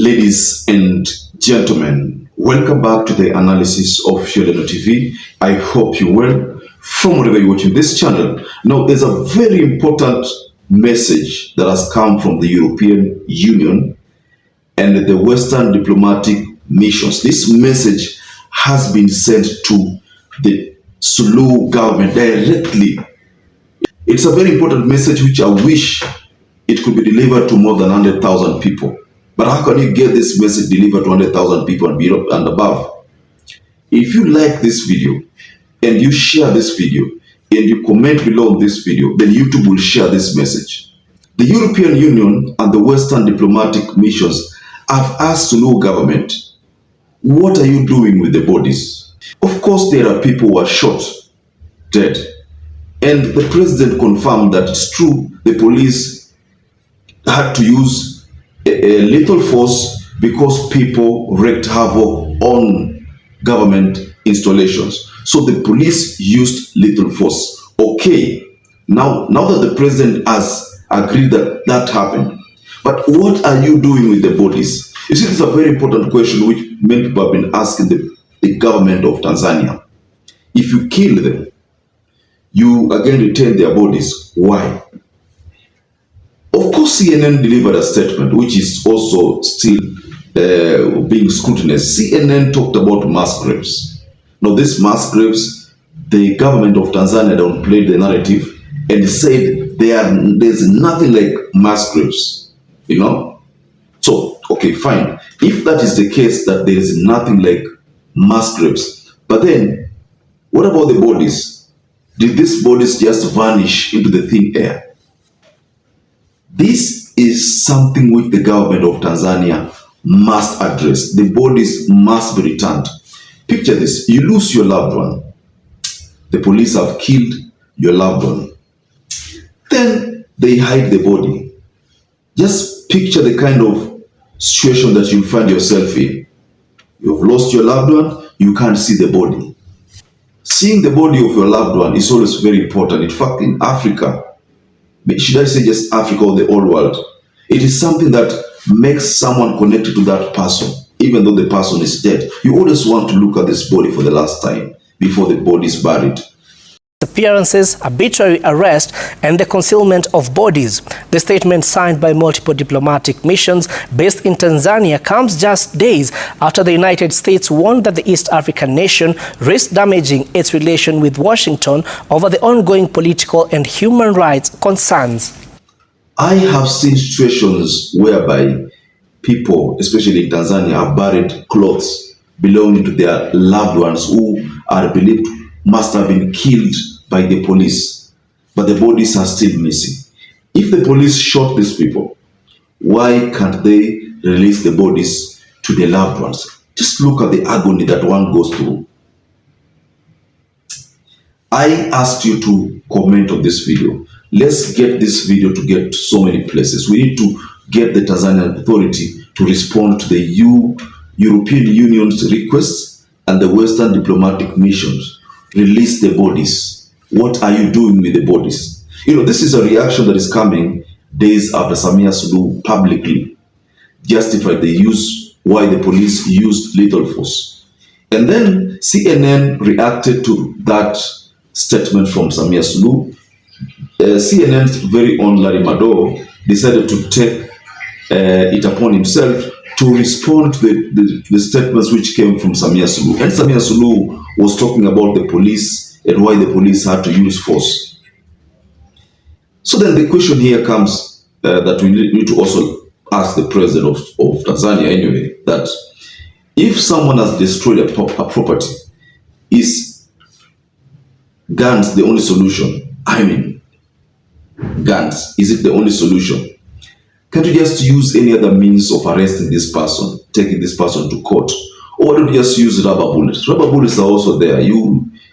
Ladies and gentlemen, welcome back to the analysis of YOLENO TV. I hope you're well from wherever you're watching this channel. Now, there's a very important message that has come from the European Union and the Western diplomatic missions. This message has been sent to the Suluhu government directly. It's a very important message which I wish it could be delivered to more than 100,000 people. But how can you get this message delivered to 100,000 people and above? If you like this video and you share this video and you comment below on this video, then YouTube will share this message. The European Union and the Western diplomatic missions have asked the Suluhu government, what are you doing with the bodies? Of course, there are people who are shot, dead. And the president confirmed that it's true, the police had to use a lethal force because people wreaked havoc on government installations. So the police used lethal force. Okay, now that the president has agreed that that happened, but what are you doing with the bodies? You see, this is a very important question which many people have been asking the government of Tanzania. If you kill them, you again retain their bodies. Why? Of course, CNN delivered a statement which is also still being scrutinized. CNN talked about mass graves. Now, these mass graves, the government of Tanzania downplayed the narrative and said there's nothing like mass graves, you know? So, okay, fine. If that is the case, that there is nothing like mass graves, but then what about the bodies? Did these bodies just vanish into the thin air? This is something which the government of Tanzania must address. The bodies must be returned. Picture this. You lose your loved one. The police have killed your loved one. Then they hide the body. Just picture the kind of situation that you find yourself in. You've lost your loved one. You can't see the body. Seeing the body of your loved one is always very important. In fact, in Africa, should I say just Africa or the whole world, it is something that makes someone connected to that person, even though the person is dead. You always want to look at this body for the last time before the body is buried. Appearances, arbitrary arrest, and the concealment of bodies. The statement signed by multiple diplomatic missions based in Tanzania comes just days after the United States warned that the East African nation risked damaging its relation with Washington over the ongoing political and human rights concerns. I have seen situations whereby people, especially in Tanzania, have buried clothes belonging to their loved ones who are believed must have been killed by the police, but the bodies are still missing. If the police shot these people, why can't they release the bodies to their loved ones? Just look at the agony that one goes through. I asked you to comment on this video. Let's get this video to get to so many places. We need to get the Tanzanian authority to respond to the European Union's requests and the Western diplomatic missions. Release the bodies. What are you doing with the bodies? You know, this is a reaction that is coming days after Samia Suluhu publicly justified why the police used lethal force. And then CNN reacted to that statement from Samia Suluhu. CNN's very own Larry Madowo decided to take it upon himself to respond to the statements which came from Samia Suluhu. And Samia Suluhu was talking about the police and why the police had to use force. So then the question here comes that we need to also ask the president of Tanzania anyway, that if someone has destroyed a property, is guns the only solution? I mean, guns, is it the only solution? Can't you just use any other means of arresting this person, taking this person to court? Or why don't you just use rubber bullets? Rubber bullets are also there.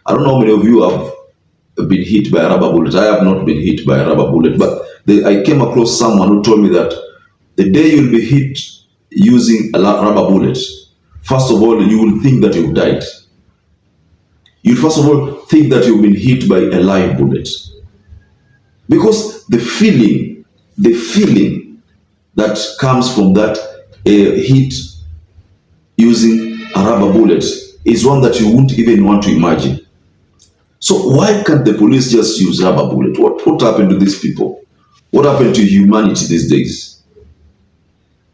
I don't know how many of you have been hit by a rubber bullet. I have not been hit by a rubber bullet, but I came across someone who told me that the day you'll be hit using a rubber bullet, first of all, you will think that you've died. You first of all think that you've been hit by a live bullet. Because the feeling that comes from that hit using a rubber bullet is one that you wouldn't even want to imagine. So why can't the police just use rubber bullet? What happened to these people? What happened to humanity these days?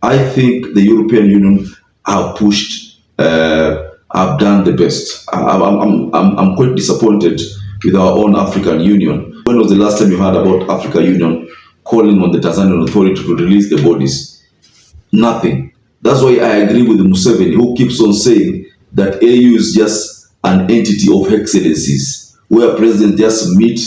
I think the European Union have pushed, have done the best. I'm quite disappointed with our own African Union. When was the last time you heard about African Union calling on the Tanzanian authority to release the bodies? Nothing. That's why I agree with Museveni, who keeps on saying that AU is just an entity of excellencies, where presidents just meet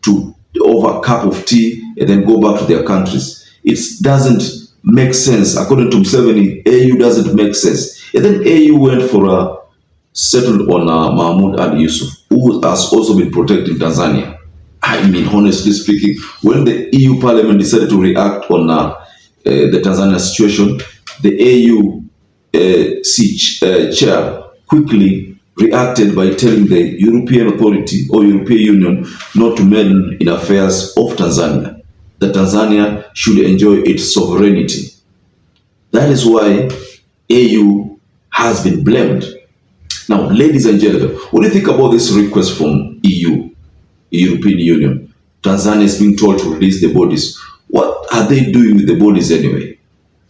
to over a cup of tea and then go back to their countries. It doesn't make sense. According to Museveni, AU doesn't make sense. And then AU went for settled on Mahmoud Ali Yusuf, who has also been protecting Tanzania. I mean, honestly speaking, when the EU Parliament decided to react on the Tanzania situation, the AU chair quickly reacted by telling the European authority or European Union not to meddle in affairs of Tanzania, that Tanzania should enjoy its sovereignty. That is why AU has been blamed. Now, ladies and gentlemen, what do you think about this request from European Union? Tanzania is being told to release the bodies. What are they doing with the bodies anyway?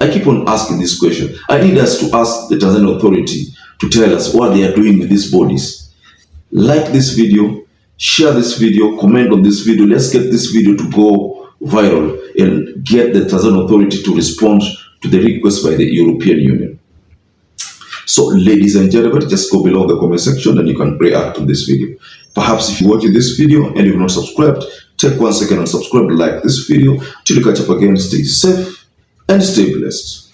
I keep on asking this question. I need us to ask the Tanzanian authority to tell us what they are doing with these bodies. Like this video, share this video, comment on this video. Let's get this video to go viral and get the Tanzanian authority to respond to the request by the European Union. So, ladies and gentlemen, just go below the comment section and you can react to this video. Perhaps if you're watching this video and you've not subscribed, take 1 second and subscribe, like this video. Till you catch up again, stay safe and stay blessed.